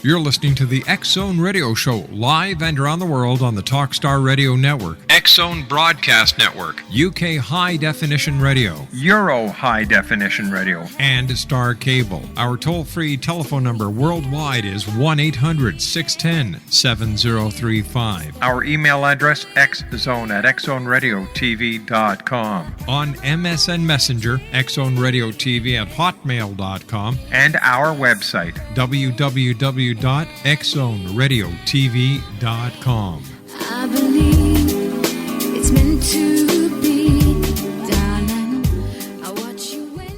You're listening to the X Zone Radio Show, live and around the world on the Talkstar Radio Network, X Zone Broadcast Network, UK High Definition Radio, Euro High Definition Radio, and Star Cable. Our toll-free telephone number worldwide is 1-800-610-7035. Our email address, xzone@xzoneradiotv.com. On MSN Messenger, xzoneradiotv@hotmail.com. And our website, www.xzoneradiotv.com. I believe it's meant to be, darling. I watch you win.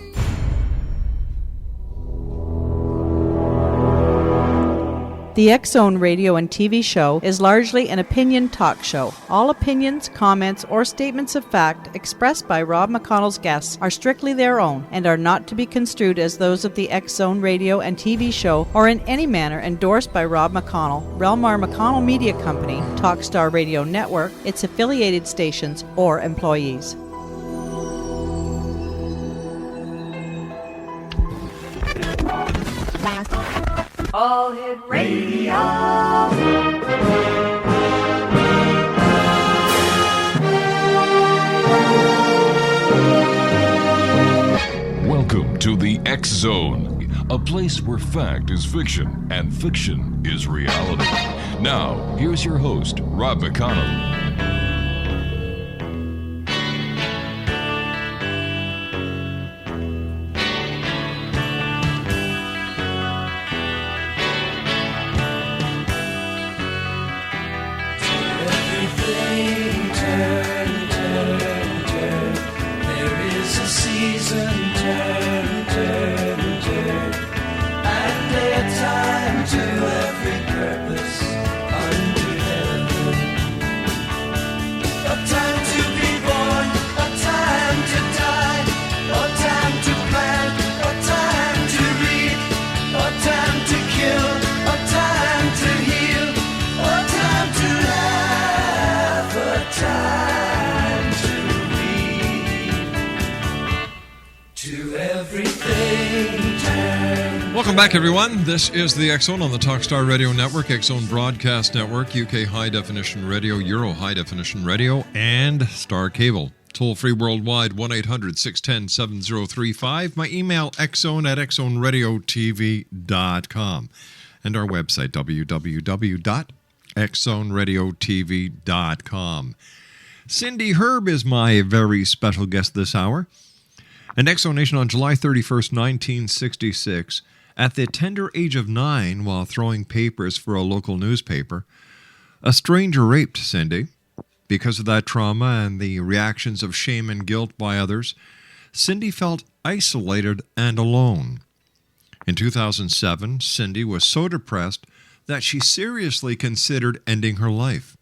The X Zone radio and TV show is largely an opinion talk show. All opinions, comments, or statements of fact expressed by Rob McConnell's guests are strictly their own and are not to be construed as those of the X Zone radio and TV show or in any manner endorsed by Rob McConnell, Relmar McConnell Media Company, Talkstar Radio Network, its affiliated stations, or employees. All Hit Radio. Welcome to the X Zone, a place where fact is fiction and fiction is reality. Now, here's your host, Rob McConnell. Welcome back, everyone. This is the X Zone on the Talkstar Radio Network, X Zone Broadcast Network, UK High Definition Radio, Euro High Definition Radio, and Star Cable. Toll-free worldwide, 1-800-610-7035. My email, xzone@xzoneradiotv.com. And our website, www.xzoneradiotv.com. Cindy Herb is my very special guest this hour. An exonation on July 31st, 1966, at the tender age of 9, while throwing papers for a local newspaper, a stranger raped Cindy. Because of that trauma and the reactions of shame and guilt by others, Cindy felt isolated and alone. In 2007, Cindy was so depressed that she seriously considered ending her life.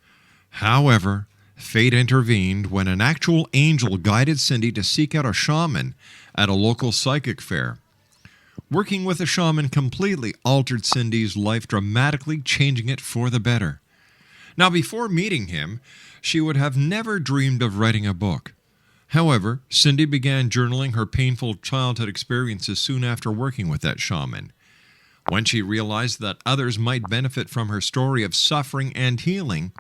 However, fate intervened when an actual angel guided Cindy to seek out a shaman at a local psychic fair. Working with a shaman completely altered Cindy's life, dramatically changing it for the better. Now, before meeting him, she would have never dreamed of writing a book. However, Cindy began journaling her painful childhood experiences soon after working with that shaman. When she realized that others might benefit from her story of suffering and healing,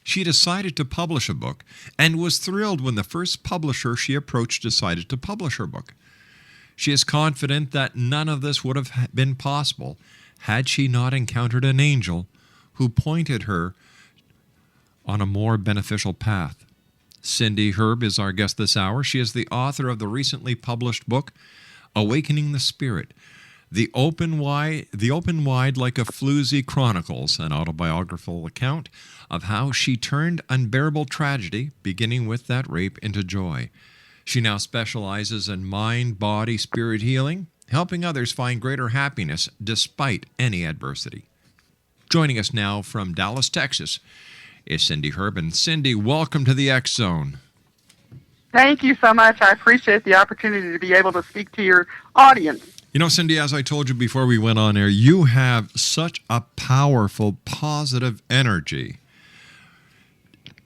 she decided to publish a book and was thrilled when the first publisher she approached decided to publish her book. She is confident that none of this would have been possible had she not encountered an angel who pointed her on a more beneficial path. Cindy Herb is our guest this hour. She is the author of the recently published book, Awakening the Spirit, The Open Wide Like a Floozy Chronicles, an autobiographical account of how she turned unbearable tragedy, beginning with that rape, into joy. She now specializes in mind, body, spirit healing, helping others find greater happiness despite any adversity. Joining us now from Dallas, Texas, is Cindy Herb. And Cindy, welcome to the X Zone. Thank you so much. I appreciate the opportunity to be able to speak to your audience. You know, Cindy, as I told you before we went on air, you have such a powerful, positive energy.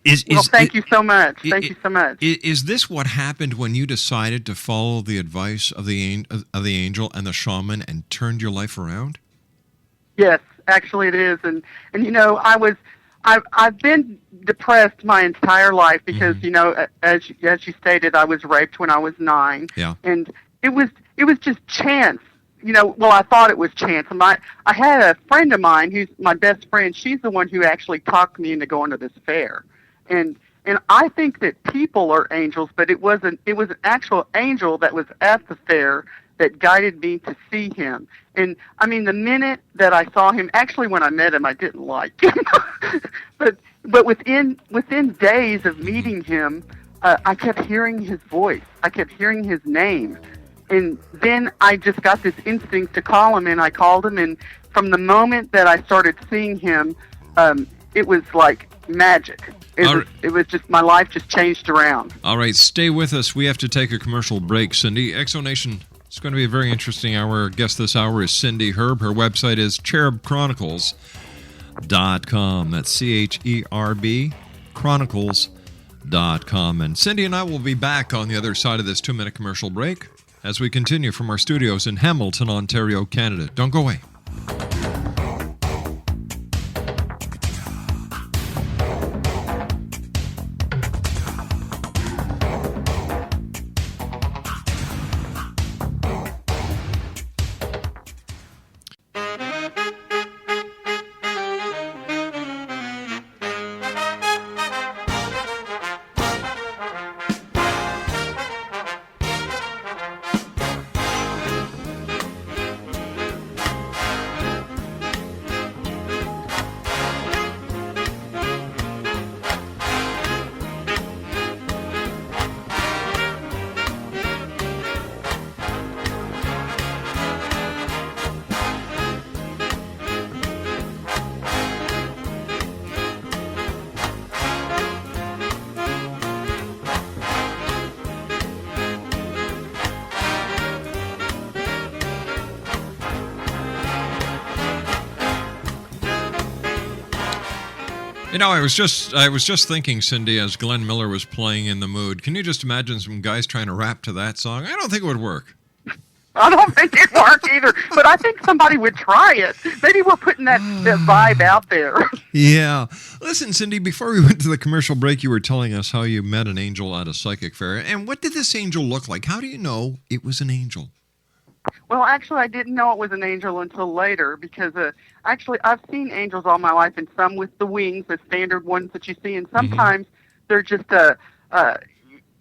Thank you so much. Thank you so much. Is this what happened when you decided to follow the advice of the angel and the shaman and turned your life around? Yes, Actually, it is. And you know, I've been depressed my entire life because, you know, as you stated, I was raped when I was 9. Yeah. And it was just chance. You know, well, I thought it was chance. And I had a friend of mine who's my best friend. She's the one who actually talked me into going to this fair. And I think that people are angels, but it was an actual angel that was at the fair that guided me to see him. And I mean, the minute that I saw him, actually when I met him, I didn't like him. but within days of meeting him, I kept hearing his voice. I kept hearing his name. And then I just got this instinct to call him, and I called him. And from the moment that I started seeing him, it was like magic. It was just, my life just changed around. All right, stay with us. We have to take a commercial break. Cindy, Exonation, it's going to be a very interesting hour. Our guest this hour is Cindy Herb. Her website is cherubchronicles.com. That's CHERB, chronicles.com. And Cindy and I will be back on the other side of this 2-minute commercial break as we continue from our studios in Hamilton, Ontario, Canada. Don't go away. You know, I was just thinking, Cindy, as Glenn Miller was playing In the Mood, can you just imagine some guys trying to rap to that song? I don't think it would work. I don't think it'd work either, but I think somebody would try it. Maybe we're putting that vibe out there. Yeah. Listen, Cindy, before we went to the commercial break, you were telling us how you met an angel at a psychic fair. And what did this angel look like? How do you know it was an angel? Well, actually, I didn't know it was an angel until later because actually I've seen angels all my life, and some with the wings, the standard ones that you see, and sometimes they're just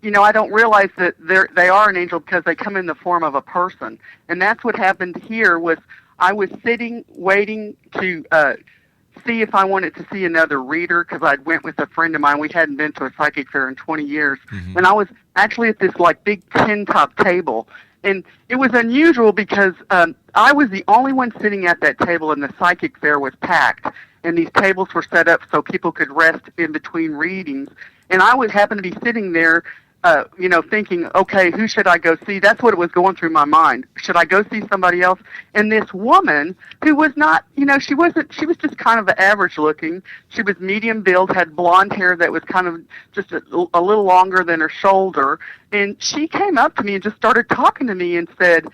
you know, I don't realize that they are an angel because they come in the form of a person. And that's what happened here. Was I was sitting waiting to see if I wanted to see another reader because I'd went with a friend of mine. We hadn't been to a psychic fair in 20 years. And I was actually at this like big tin-top table. And it was unusual because I was the only one sitting at that table, and the psychic fair was packed. And these tables were set up so people could rest in between readings. And I would happen to be sitting there, you know, thinking, okay, who should I go see? That's what it was going through my mind. Should I go see somebody else? And this woman, who was not, you know, she was just kind of average looking. She was medium build, had blonde hair that was kind of just a little longer than her shoulder. And she came up to me and just started talking to me and said,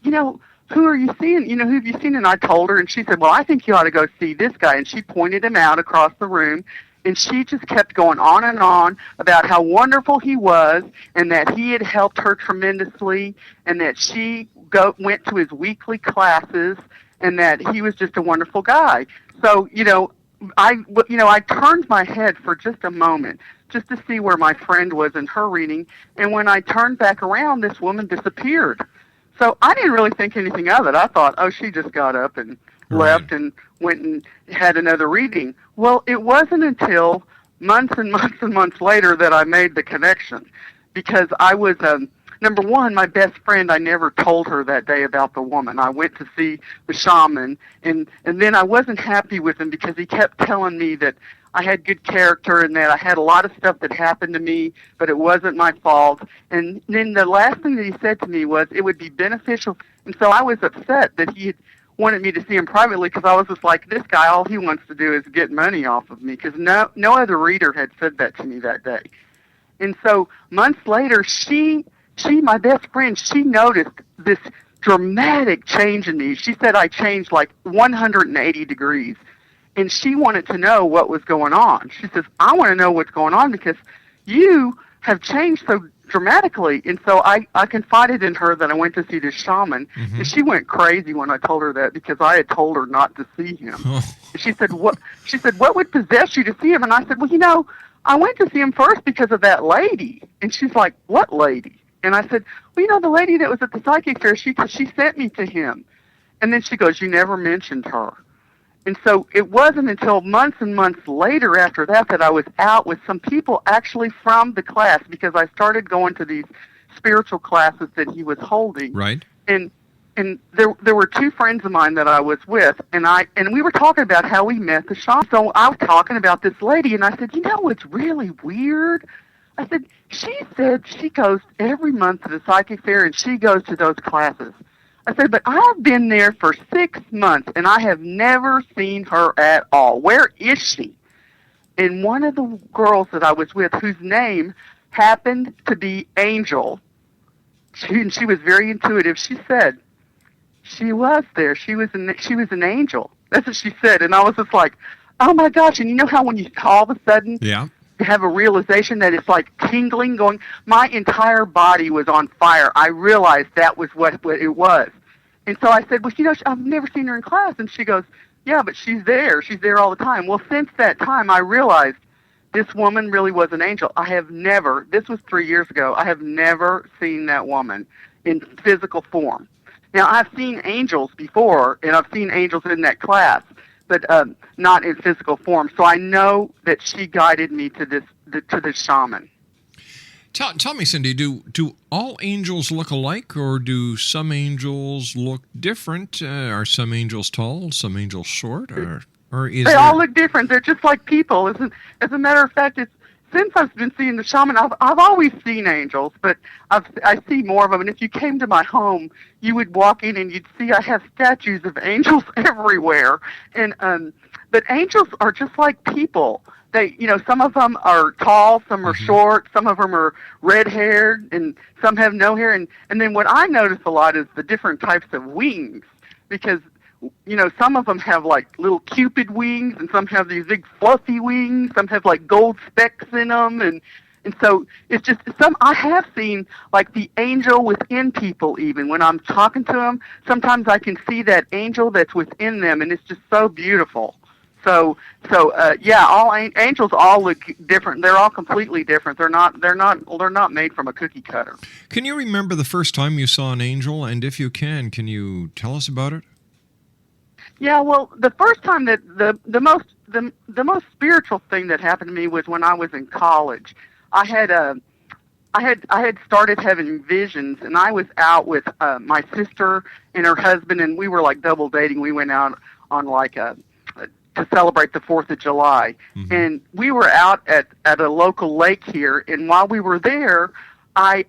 you know, who are you seeing? You know, who have you seen? And I told her, and she said, well, I think you ought to go see this guy. And she pointed him out across the room. And she just kept going on and on about how wonderful he was and that he had helped her tremendously and that she went to his weekly classes and that he was just a wonderful guy. So, I turned my head for just a moment just to see where my friend was in her reading. And when I turned back around, this woman disappeared. So I didn't really think anything of it. I thought, oh, she just got up and left and went and had another reading. Well, it wasn't until months and months and months later that I made the connection, because I was, number one, my best friend, I never told her that day about the woman. I went to see the shaman, and then I wasn't happy with him because he kept telling me that I had good character and that I had a lot of stuff that happened to me, but it wasn't my fault. And then the last thing that he said to me was it would be beneficial. And so I was upset that he had wanted me to see him privately, because I was just like, this guy, all he wants to do is get money off of me, because no other reader had said that to me that day. And so months later, she, my best friend, she noticed this dramatic change in me. She said I changed like 180 degrees. And she wanted to know what was going on. She says, I want to know what's going on because you have changed so dramatically. And so I confided in her that I went to see this shaman. Mm-hmm. And she went crazy when I told her that because I had told her not to see him. Oh. She said, what would possess you to see him? And I said, well, I went to see him first because of that lady. And she's like, what lady? And I said, well, the lady that was at the psychic fair, she sent me to him. And then she goes, you never mentioned her. And so it wasn't until months and months later after that I was out with some people actually from the class because I started going to these spiritual classes that he was holding. Right. And there were two friends of mine that I was with, and we were talking about how we met the shaman. So I was talking about this lady, and I said, what's really weird? I said, she said she goes every month to the psychic fair, and she goes to those classes. I said, but I've been there for 6 months, and I have never seen her at all. Where is she? And one of the girls that I was with, whose name happened to be Angel, she was very intuitive. She said, she was there. She was an angel. That's what she said. And I was just like, oh, my gosh. And you know how when you all of a sudden have a realization that it's like tingling going, my entire body was on fire. I realized that was what it was. And so I said, well, I've never seen her in class. And she goes, yeah, but she's there. She's there all the time. Well, since that time, I realized this woman really was an angel. This was 3 years ago, I have never seen that woman in physical form. Now, I've seen angels before, and I've seen angels in that class, but not in physical form. So I know that she guided me to this shaman. Tell me, Cindy, do all angels look alike, or do some angels look different? Are some angels tall, some angels short, or is they all look different? They're just like people. As a matter of fact, since I've been seeing the shaman, I've always seen angels, but I see more of them. And if you came to my home, you would walk in and you'd see I have statues of angels everywhere. And but angels are just like people. They, some of them are tall, some are short, some of them are red-haired, and some have no hair. And then what I notice a lot is the different types of wings, because, some of them have like little cupid wings, and some have these big fluffy wings, some have like gold specks in them, and so it's just I have seen like the angel within people. Even when I'm talking to them, sometimes I can see that angel that's within them, and it's just so beautiful. So all angels all look different. They're all completely different. They're not made from a cookie cutter. Can you remember the first time you saw an angel? And if you can you tell us about it? Yeah, well, the first time that the most spiritual thing that happened to me was when I was in college. I had started having visions, and I was out with my sister and her husband, and we were like double dating. We went out on like to celebrate the 4th of July. Mm-hmm. And we were out at a local lake here, and while we were there, I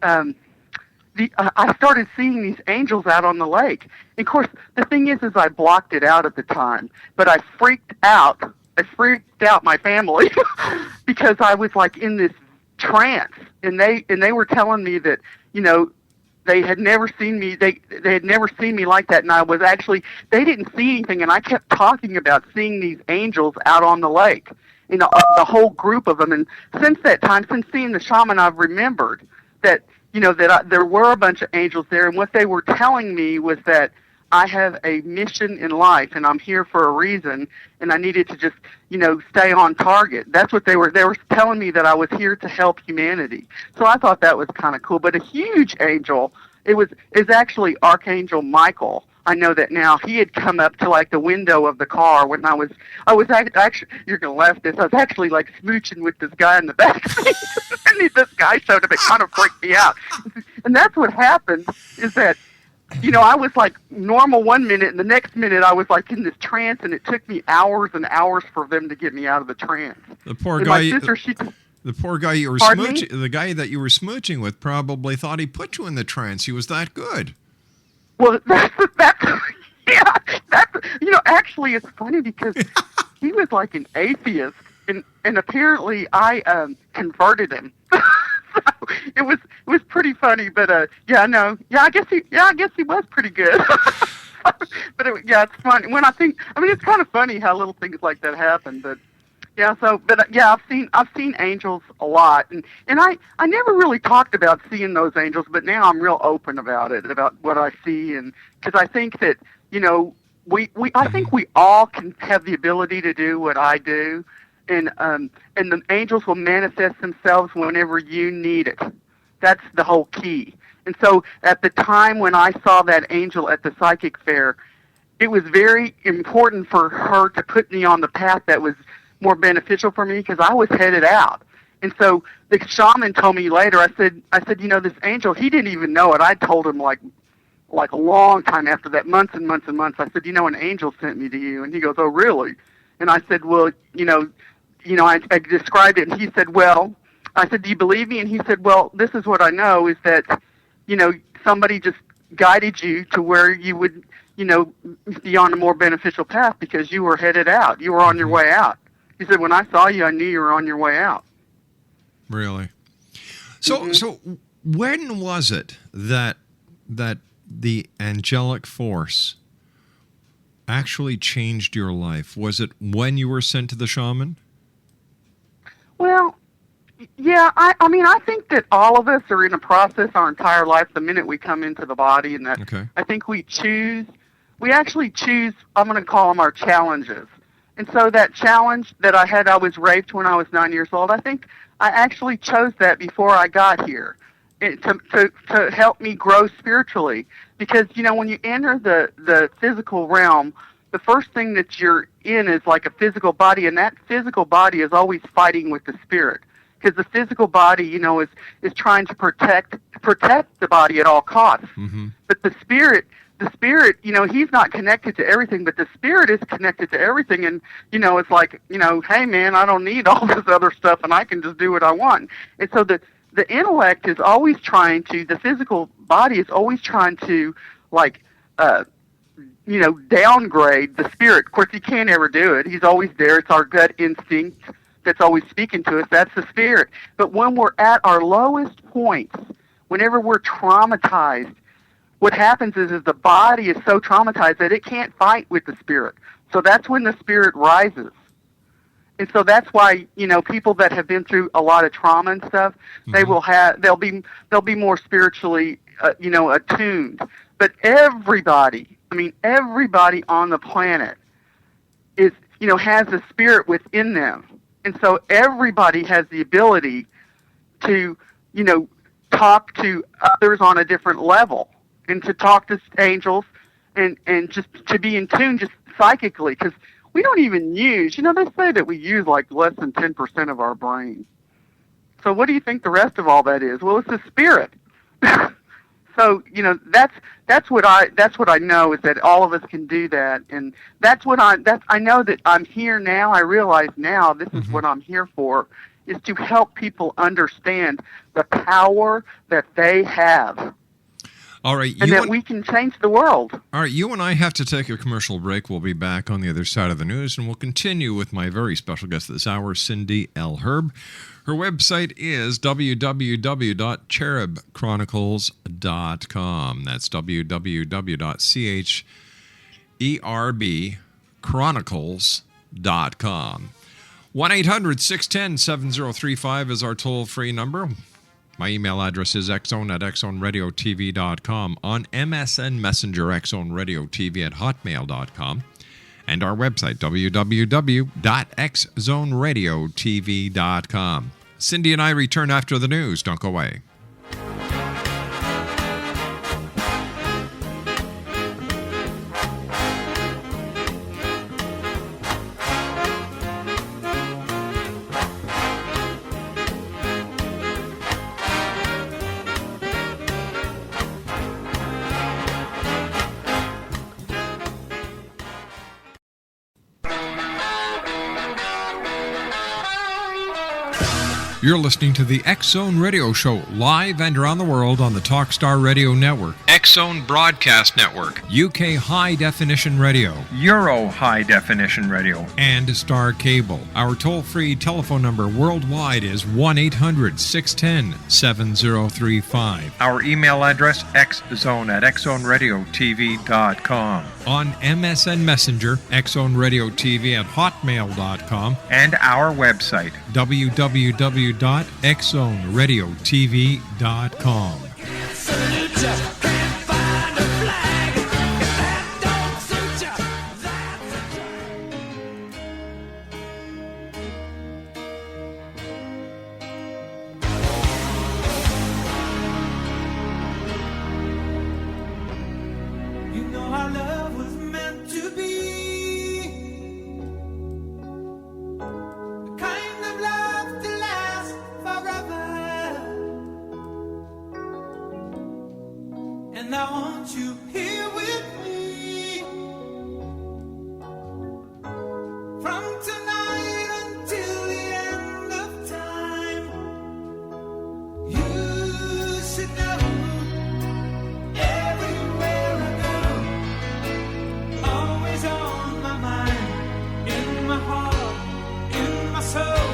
started seeing these angels out on the lake. And of course, the thing is I blocked it out at the time, but I freaked out my family because I was like in this trance, and they were telling me that, they had never seen me. They had never seen me like that, and I was actually. They didn't see anything, and I kept talking about seeing these angels out on the lake. The whole group of them. And since that time, since seeing the shaman, I've remembered that there were a bunch of angels there, and what they were telling me was that I have a mission in life, and I'm here for a reason, and I needed to just, stay on target. That's what they were telling me, that I was here to help humanity. So I thought that was kind of cool. But a huge angel, is actually Archangel Michael. I know that now. He had come up to like the window of the car when I was actually, you're going to laugh at this, I was actually like smooching with this guy in the back seat. And this guy showed up. It kind of freaked me out. And that's what happened, is that, I was like normal one minute, and the next minute I was like in this trance, and it took me hours and hours for them to get me out of the trance. The poor and guy. My sister, the poor guy you were smooching. The guy that you were smooching with probably thought he put you in the trance. He was that good. Well, that's actually it's funny because he was like an atheist, and apparently I converted him. it was pretty funny. But yeah, no, yeah, I guess he was pretty good. But yeah, it's funny when I mean, it's kind of funny how little things like that happen. But yeah, yeah, I've seen angels a lot, and I never really talked about seeing those angels, but now I'm real open about it, about what I see, and because I think that I think we all can have the ability to do what I do, and the angels will manifest themselves whenever you need it. That's the whole key. And so at the time when I saw that angel at the psychic fair, it was very important for her to put me on the path that was more beneficial for me, because I was headed out. And so the shaman told me later, I said, this angel, he didn't even know it. I told him like a long time after that, months and months and months. I said, an angel sent me to you. And he goes, oh, really? And I said, well, I described it. And he said, well, I said, do you believe me? And he said, well, this is what I know is that, somebody just guided you to where you would, be on a more beneficial path because you were headed out. You were on your way out. He said, when I saw you, I knew you were on your way out. Really? So when was it that the angelic force actually changed your life? Was it when you were sent to the shaman? Well, yeah, I mean, I think that all of us are in a process our entire life the minute we come into the body, and that I think we actually choose, I'm going to call them our challenges. And so that challenge that I was raped when I was 9 years old, I think I actually chose that before I got here to help me grow spiritually. Because, when you enter the physical realm, the first thing that you're in is like a physical body, and that physical body is always fighting with the spirit. Because the physical body, is trying to protect the body at all costs. Mm-hmm. But the spirit, he's not connected to everything, but the spirit is connected to everything. And, it's like, hey, man, I don't need all this other stuff, and I can just do what I want. And so the intellect is always trying to, the physical body is always trying to, downgrade the spirit. Of course, he can't ever do it. He's always there. It's our gut instinct that's always speaking to us. That's the spirit. But when we're at our lowest points, whenever we're traumatized, what happens is the body is so traumatized that it can't fight with the spirit. So that's when the spirit rises. And so that's why, people that have been through a lot of trauma and stuff, they'll be more spiritually, attuned. But everybody on the planet is, has a spirit within them. And so everybody has the ability to, talk to others on a different level, and to talk to angels, and just to be in tune just psychically, because we don't even use, they say that we use like less than 10% of our brain. So what do you think the rest of all that is? Well, it's the spirit. So, that's what I know, is that all of us can do that. And I know that I'm here now. I realize now this is what I'm here for, is to help people understand the power that they have. All right. And that we can change the world. All right. You and I have to take a commercial break. We'll be back on the other side of the news, and we'll continue with my very special guest this hour, Cindy L. Herb. Her website is www.cherubchronicles.com. That's www.cherubchronicles.com. 1-800-610-7035 is our toll-free number. My email address is xzone@xzoneradiotv.com. On MSN Messenger, xzoneradiotv@hotmail.com. And our website, www.xzoneradiotv.com. Cindy and I return after the news. Don't go away. You're listening to the X Zone Radio Show, live and around the world on the Talkstar Radio Network, X Zone Broadcast Network, UK High Definition Radio, Euro High Definition Radio, and Star Cable. Our toll-free telephone number worldwide is 1-800-610-7035. Our email address, xzone@xzoneradiotv.com. On MSN Messenger, xzoneradiotv@hotmail.com, And our website, www.xzoneradiotv.com. You know our love was meant to be the kind of love to last forever. And I want you here with me from tonight until the end of time. You should know everywhere I go, always on my mind, in my heart, in my soul.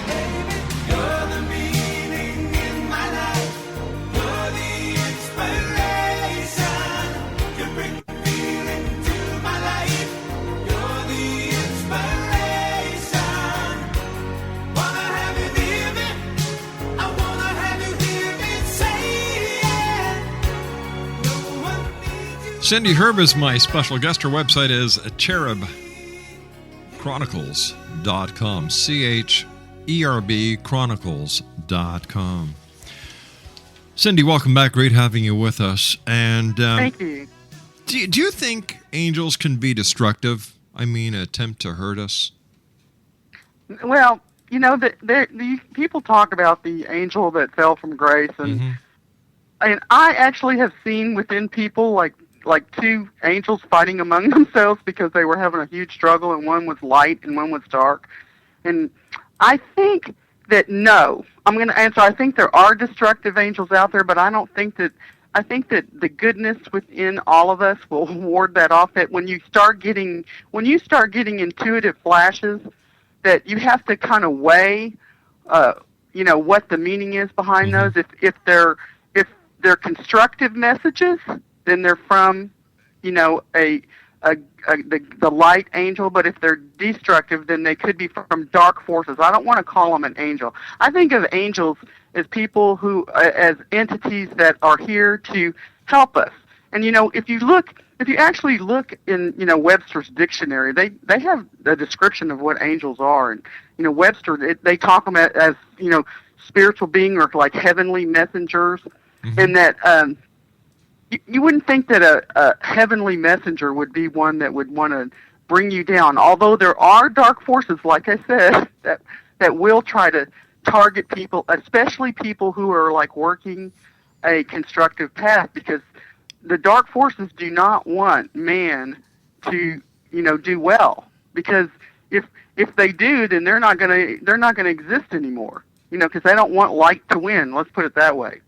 Baby, you're the meaning in my life. You're the inspiration. You bring the feeling to my life. You're the inspiration. Wanna have you near me? I wanna have you hear me say it. No one needs you. Cindy Herb is my special guest. Her website is cherubchronicles.com. CHERB chronicles.com. Cindy, welcome back. Great having you with us. And Thank you. do you think angels can be destructive? I mean, attempt to hurt us? Well, you know, these people talk about the angel that fell from grace, and I actually have seen within people like two angels fighting among themselves because they were having a huge struggle, and one was light and one was dark. And I think that no, I'm going to answer. I think there are destructive angels out there, but I don't think that. I think that the goodness within all of us will ward that off. That when you start getting intuitive flashes, that you have to kind of weigh, what the meaning is behind those. If they're constructive messages, then they're from, the light angel. But if they're destructive, then they could be from dark forces. I don't want to call them an angel. I think of angels as people who, as entities that are here to help us. And if you actually look in, Webster's dictionary, they have a description of what angels are. And Webster, they talk them as spiritual being or like heavenly messengers, and that you wouldn't think that a heavenly messenger would be one that would want to bring you down. Although there are dark forces, like I said, that will try to target people, especially people who are like working a constructive path, because the dark forces do not want man to do well, because if they do, then they're not gonna exist anymore, because they don't want light to win. Let's put it that way.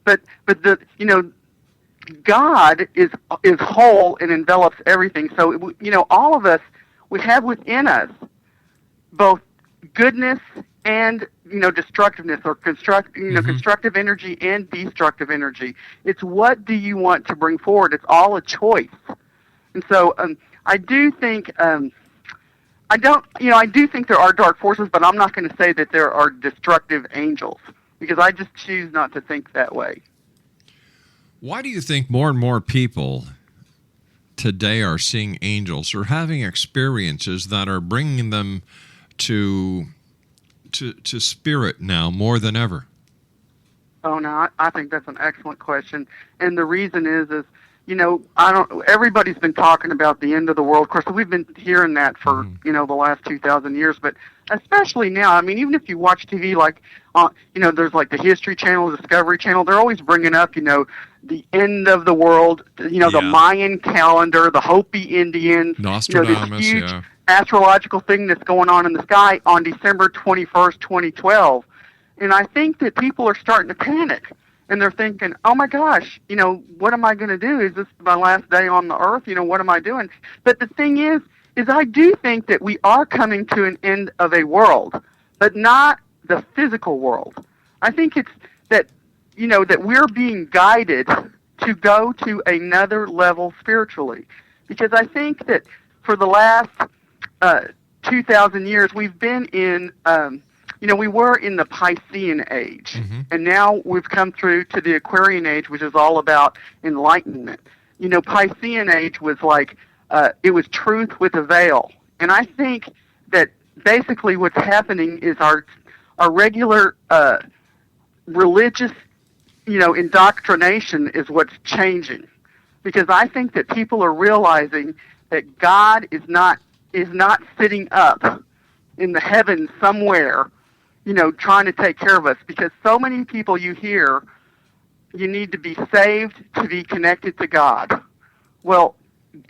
But the God is whole and envelops everything. So all of us, we have within us both goodness and destructiveness, or constructive energy and destructive energy. It's what do you want to bring forward? It's all a choice. And so I do think I do think there are dark forces, but I'm not going to say that there are destructive angels, because I just choose not to think that way. Why do you think more and more people today are seeing angels or having experiences that are bringing them to spirit now more than ever? Oh, no, I think that's an excellent question. And the reason is everybody's been talking about the end of the world. Of course, we've been hearing that for, the last 2,000 years, but especially now, I mean, even if you watch TV, like, there's like the History Channel, Discovery Channel, they're always bringing up, the end of the world, the Mayan calendar, the Hopi Indians, Nostradamus, this huge astrological thing that's going on in the sky on December 21st, 2012. And I think that people are starting to panic, and they're thinking, oh my gosh, what am I going to do? Is this my last day on the earth? What am I doing? But the thing is I do think that we are coming to an end of a world, but not the physical world. I think it's that, that we're being guided to go to another level spiritually. Because I think that for the last 2,000 years, we've been in, we were in the Piscean age, and now we've come through to the Aquarian age, which is all about enlightenment. Piscean age was like, it was truth with a veil. And I think that basically what's happening is our regular religious, indoctrination is what's changing. Because I think that people are realizing that God is not sitting up in the heavens somewhere, trying to take care of us. Because so many people you hear, you need to be saved to be connected to God. Well,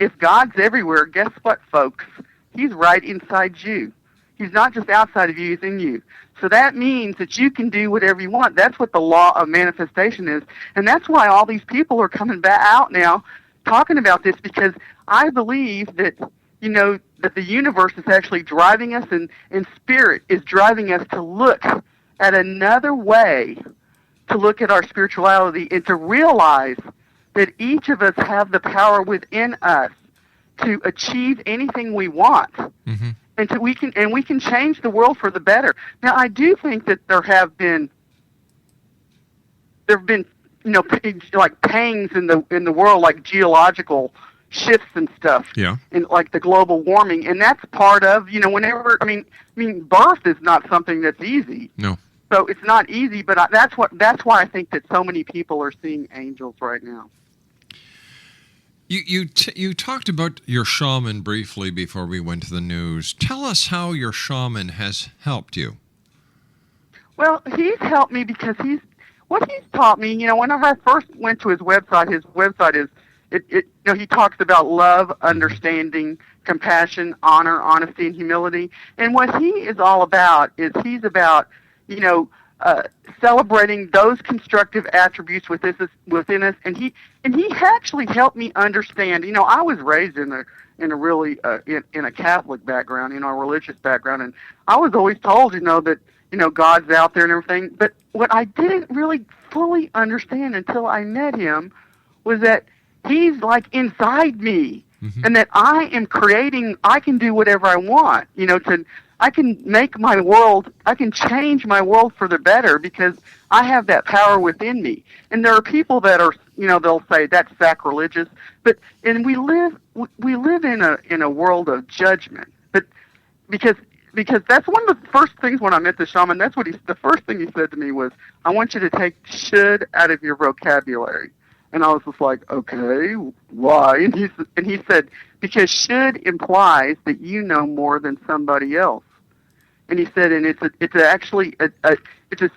if God's everywhere, guess what, folks? He's right inside you. He's not just outside of you, he's in you. So that means that you can do whatever you want. That's what the law of manifestation is. And that's why all these people are coming back out now talking about this, because I believe that, that the universe is actually driving us, and spirit is driving us to look at another way to look at our spirituality, and to realize that each of us have the power within us to achieve anything we want. And we can change the world for the better. Now, I do think that there have been like pangs in the world, like geological shifts and stuff. Yeah. And like the global warming, and that's part of whenever. I mean, birth is not something that's easy. No. So it's not easy, but that's why I think that so many people are seeing angels right now. You talked about your shaman briefly before we went to the news. Tell us how your shaman has helped you. Well, he's helped me because what he's taught me. Whenever I first went to his website is he talks about love, understanding, compassion, honor, honesty, and humility. And what he is all about is he's about celebrating those constructive attributes within us, and he actually helped me understand. I was raised in a really in a Catholic background, a religious background, and I was always told, that God's out there and everything. But what I didn't really fully understand until I met him was that he's like inside me, and that I am creating. I can do whatever I want, I can make my world, I can change my world for the better because I have that power within me. And there are people that are, they'll say that's sacrilegious, and we live in a world of judgment. But because that's one of the first things when I met the shaman, that's what the first thing he said to me was, I want you to take should out of your vocabulary. And I was just like, okay, why? And he said, because should implies that you know more than somebody else. And he said, and it's actually a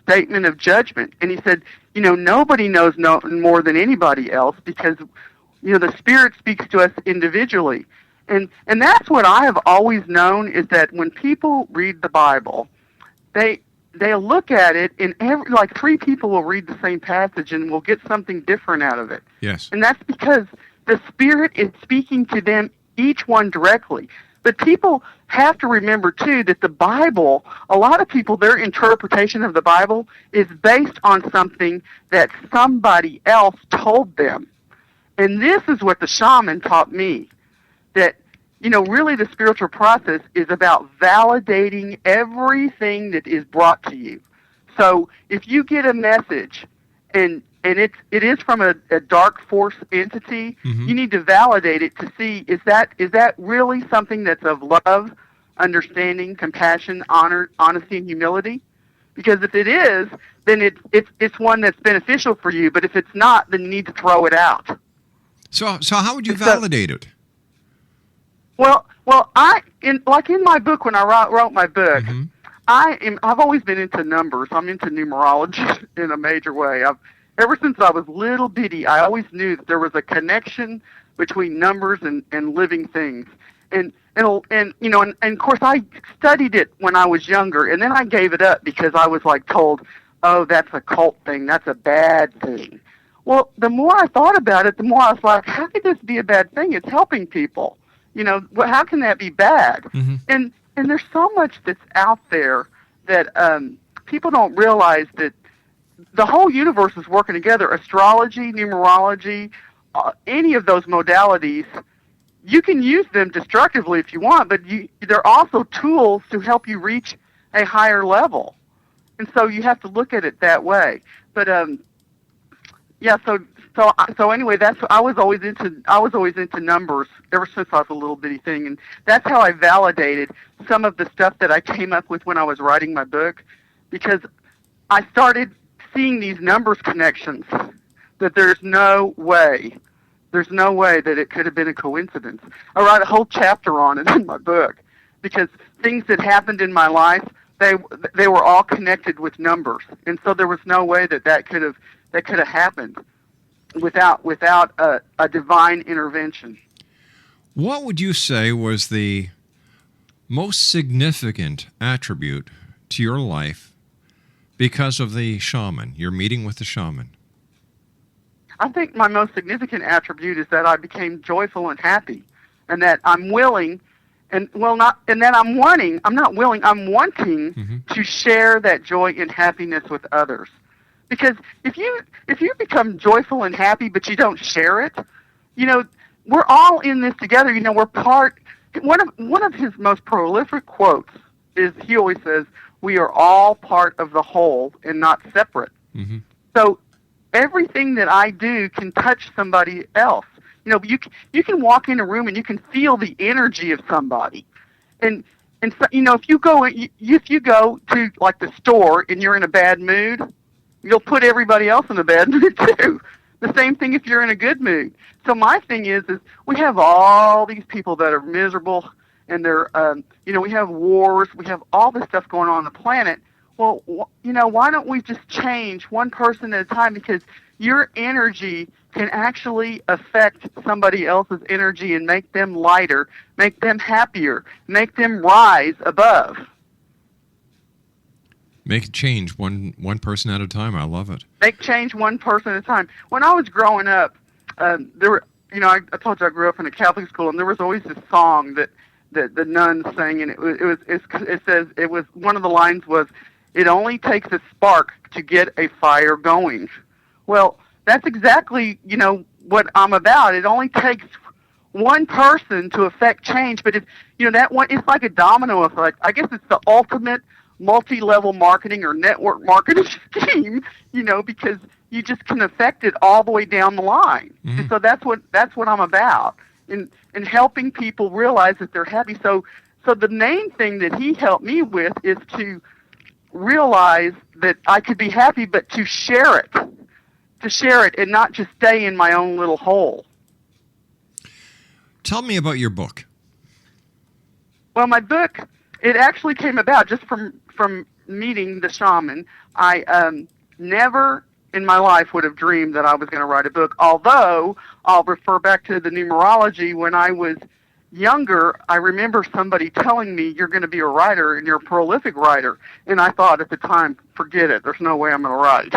statement of judgment. And he said, nobody knows more than anybody else because, the Spirit speaks to us individually. And that's what I have always known is that when people read the Bible, they'll look at it, and like three people will read the same passage and will get something different out of it. Yes. And that's because the Spirit is speaking to them, each one directly. But people have to remember, too, that the Bible, a lot of people, their interpretation of the Bible is based on something that somebody else told them. And this is what the shaman taught me, that, really the spiritual process is about validating everything that is brought to you. So if you get a message and it is from a dark force entity, you need to validate it to see, is that really something that's of love, understanding, compassion, honor, honesty, and humility? Because if it is, then it's one that's beneficial for you. But if it's not, then you need to throw it out. So how would you validate it? Well, in my book, when I wrote my book, I've always been into numbers. I'm into numerology in a major way. Ever since I was little bitty, I always knew that there was a connection between numbers and living things. And of course I studied it when I was younger, and then I gave it up because I was like told, oh, that's a cult thing, that's a bad thing. Well, the more I thought about it, the more I was like, how could this be a bad thing? It's helping people. How can that be bad? Mm-hmm. And there's so much that's out there that people don't realize that the whole universe is working together. Astrology, numerology, any of those modalities, you can use them destructively if you want, but they're also tools to help you reach a higher level. And so you have to look at it that way. But yeah, so anyway, I was always into numbers ever since I was a little bitty thing, and that's how I validated some of the stuff that I came up with when I was writing my book, because I started seeing these numbers connections that there's no way that it could have been a coincidence. I write a whole chapter on it in my book, because things that happened in my life, they were all connected with numbers, and so there was no way that could have happened without a divine intervention. What would you say was the most significant attribute to your life because of the shaman, your meeting with the shaman? I think my most significant attribute is that I became joyful and happy, and that I'm willing, I'm wanting Mm-hmm. to share that joy and happiness with others. Because if you become joyful and happy but you don't share it, we're all in this together. We're part. One of his most prolific quotes is, he always says, "We are all part of the whole and not separate." Mm-hmm. So everything that I do can touch somebody else. You can walk in a room and you can feel the energy of somebody, and so, if you go to like the store and you're in a bad mood, you'll put everybody else in a bad mood too. The same thing if you're in a good mood. So my thing is we have all these people that are miserable, and they're we have wars, we have all this stuff going on the planet. Well, why don't we just change one person at a time? Because your energy can actually affect somebody else's energy and make them lighter, make them happier, make them rise above. Make a change one person at a time. I love it. Make change one person at a time. When I was growing up, there were, I told you I grew up in a Catholic school, and there was always this song that the nuns sang, and it was one of the lines was, "It only takes a spark to get a fire going." Well, that's exactly what I'm about. It only takes one person to affect change, but if that one, it's like a domino effect. I guess it's the ultimate multi-level marketing or network marketing scheme, because you just can affect it all the way down the line. Mm-hmm. And so that's what I'm about, in helping people realize that they're happy. So the main thing that he helped me with is to realize that I could be happy, but to share it and not just stay in my own little hole. Tell me about your book. Well, my book, it actually came about just from meeting the shaman. I never in my life would have dreamed that I was going to write a book, although I'll refer back to the numerology. When I was younger, I remember somebody telling me, "You're going to be a writer, and you're a prolific writer." And I thought at the time, forget it, there's no way I'm going to write.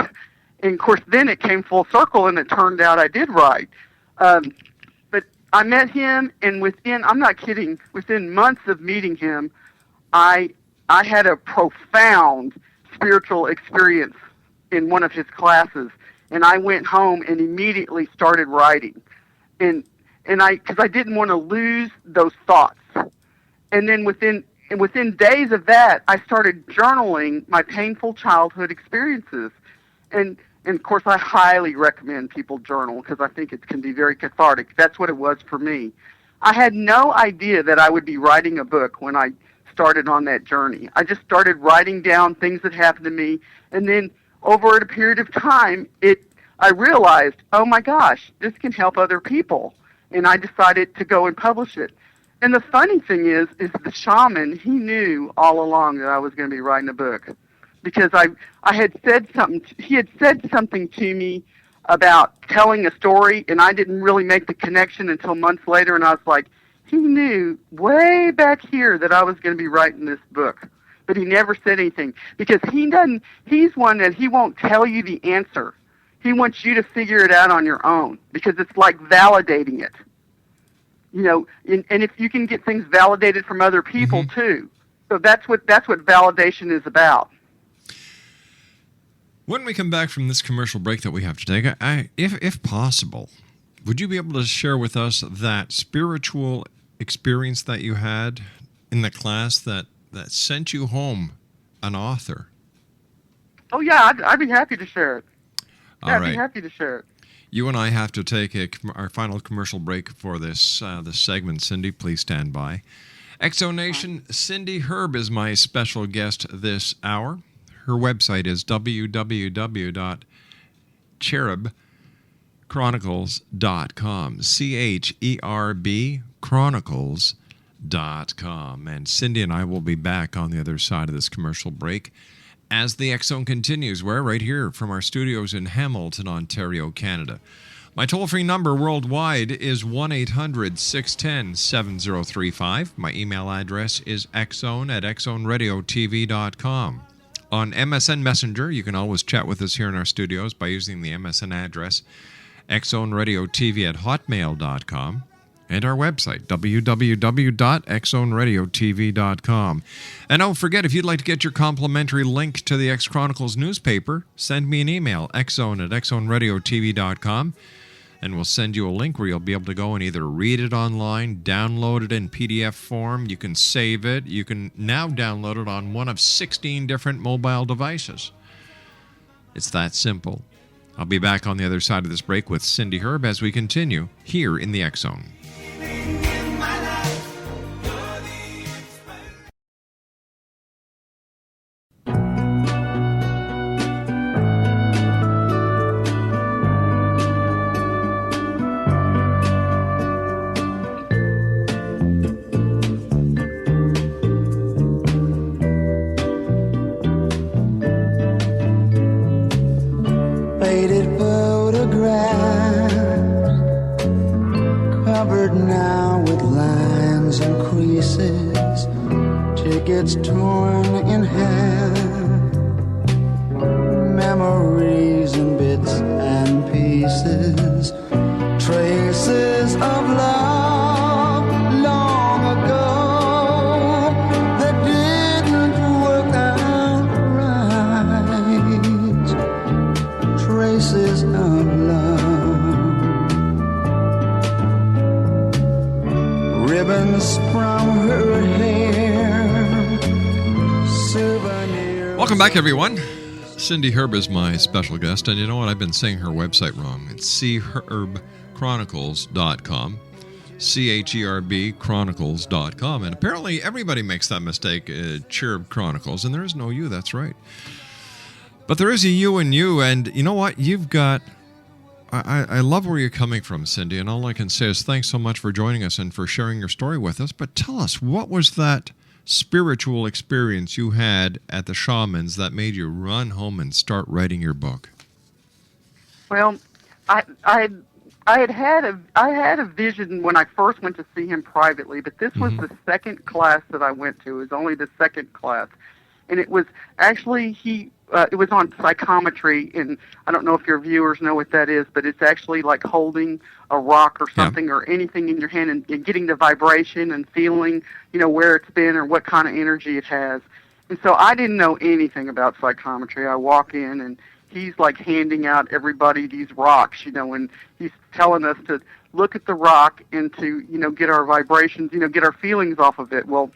And of course, then it came full circle, and it turned out I did write. But I met him, and I'm not kidding, within months of meeting him, I had a profound spiritual experience in one of his classes, and I went home and immediately started writing, because I didn't want to lose those thoughts. And then within days of that, I started journaling my painful childhood experiences, and of course, I highly recommend people journal, because I think it can be very cathartic. That's what it was for me. I had no idea that I would be writing a book when I started on that journey. I just started writing down things that happened to me, and then over a period of time, I realized, oh my gosh, this can help other people, and I decided to go and publish it. And the funny thing is the shaman, he knew all along that I was going to be writing a book, because I had said something. He had said something to me about telling a story, and I didn't really make the connection until months later, and I was like, he knew way back here that I was going to be writing this book. but he never said anything because he's one that he won't tell you the answer. He wants you to figure it out on your own because it's like validating it. You know, and if you can get things validated from other people too. So that's what validation is about. When we come back from this commercial break that we have to take, if possible, would you be able to share with us that spiritual experience that you had in the class that sent you home an author? Oh, yeah, I'd be happy to share it. All yeah, right. I'd be happy to share it. You and I have to take our final commercial break for this segment. Cindy, please stand by. Exo Nation, Cindy Herb is my special guest this hour. Her website is www.cherbchronicles.com. CHERB Chronicles.com. And Cindy and I will be back on the other side of this commercial break as the X Zone continues. We're right here from our studios in Hamilton, Ontario, Canada. My toll-free number worldwide is 1-800-610-7035. My email address is xzone@xzoneradiotv.com. On MSN Messenger, you can always chat with us here in our studios by using the MSN address xzoneradiotv@hotmail.com. and our website, www.xzoneradiotv.com. And don't forget, if you'd like to get your complimentary link to the X Chronicles newspaper, send me an email, xzone@xzoneradiotv.com, and we'll send you a link where you'll be able to go and either read it online, download it in PDF form, you can save it, you can now download it on one of 16 different mobile devices. It's that simple. I'll be back on the other side of this break with Cindy Herb as we continue here in the X Zone. Faded photographs covered now with lines and creases, tickets torn in half, memories in bits and pieces, traces of love long ago that didn't work out right. Traces of love, ribbons from her hair, souvenirs. Welcome back, everyone. Cindy Herb is my special guest, and you know what? I've been saying her website wrong. It's cherbchronicles.com. CHERB Chronicles.com. And apparently everybody makes that mistake, Cherub Chronicles, and there is no U, that's right. But there is a you in you, and you know what? You've got... I love where you're coming from, Cindy, and all I can say is thanks so much for joining us and for sharing your story with us. But tell us, what was that spiritual experience you had at the shamans that made you run home and start writing your book? Well, I had a vision when I first went to see him privately, but this was the second class that I went to. It was only the second class, and it was actually it was on psychometry, and I don't know if your viewers know what that is, but it's actually like holding a rock or something or anything in your hand and getting the vibration and feeling, where it's been or what kind of energy it has. And so I didn't know anything about psychometry. I walk in, and he's like handing out everybody these rocks, and he's telling us to look at the rock and to, get our vibrations, get our feelings off of it. Well,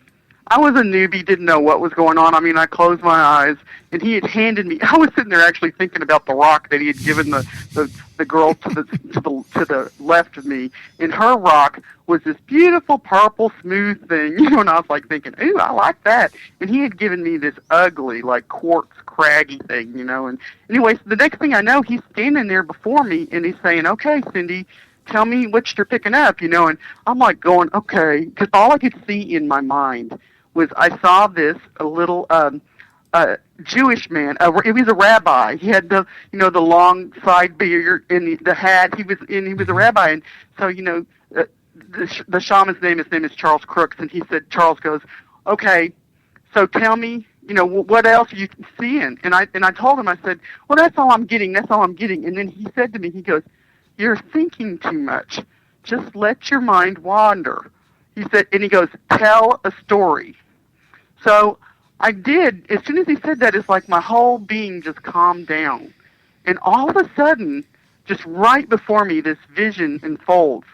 I was a newbie, didn't know what was going on. I mean, I closed my eyes, and he had handed me. I was sitting there actually thinking about the rock that he had given the girl to the left of me, and her rock was this beautiful purple smooth thing, and I was like thinking, ooh, I like that. And he had given me this ugly, like quartz craggy thing, And anyway, so the next thing I know, he's standing there before me, and he's saying, "Okay, Cindy, tell me what you're picking up," And I'm like going, okay, because all I could see in my mind was I saw this a little Jewish man. He was a rabbi. He had the the long side beard and the hat. He was a rabbi, and so the shaman's name. His name is Charles Crooks, and Charles goes, "Okay, so tell me what else are you seeing? And I told him, I said, well, that's all I'm getting. That's all I'm getting. And then he said to me, he goes, you're thinking too much. Just let your mind wander. He said, and he goes, tell a story. So I did. As soon as he said that, it's like my whole being just calmed down. And all of a sudden, just right before me, this vision unfolds.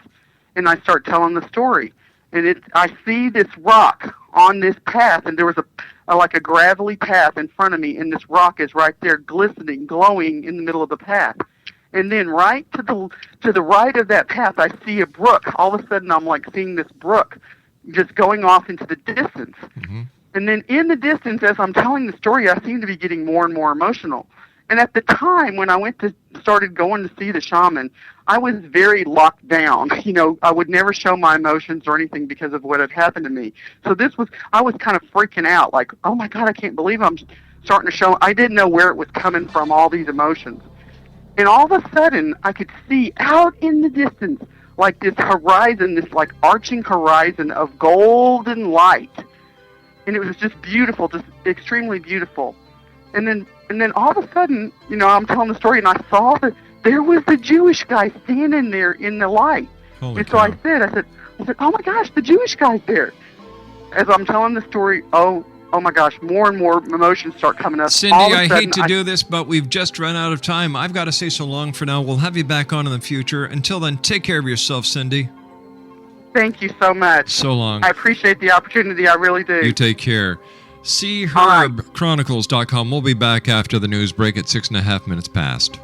And I start telling the story. And I see this rock on this path, and there was like a gravelly path in front of me, and this rock is right there glistening, glowing in the middle of the path. And then right to the right of that path, I see a brook. All of a sudden, I'm like seeing this brook just going off into the distance. Mm-hmm. And then in the distance, as I'm telling the story, I seem to be getting more and more emotional. And at the time when I started going to see the shaman, I was very locked down. I would never show my emotions or anything because of what had happened to me. So I was kind of freaking out, like, oh my God, I can't believe I'm starting to show. I didn't know where it was coming from, all these emotions. And all of a sudden, I could see out in the distance, like this horizon, this like arching horizon of golden light. And it was just beautiful, just extremely beautiful. And then all of a sudden, I'm telling the story, and I saw that there was the Jewish guy standing there in the light. Holy and so I said, oh my gosh, the Jewish guy's there. As I'm telling the story, oh my gosh, more and more emotions start coming up. Cindy, All of a I sudden, hate to do this, but we've just run out of time. I've got to say so long for now. We'll have you back on in the future. Until then, take care of yourself, Cindy. Thank you so much. So long. I appreciate the opportunity. I really do. You take care. SeeHerbChronicles.com. We'll be back after the news break at 6.5 minutes past.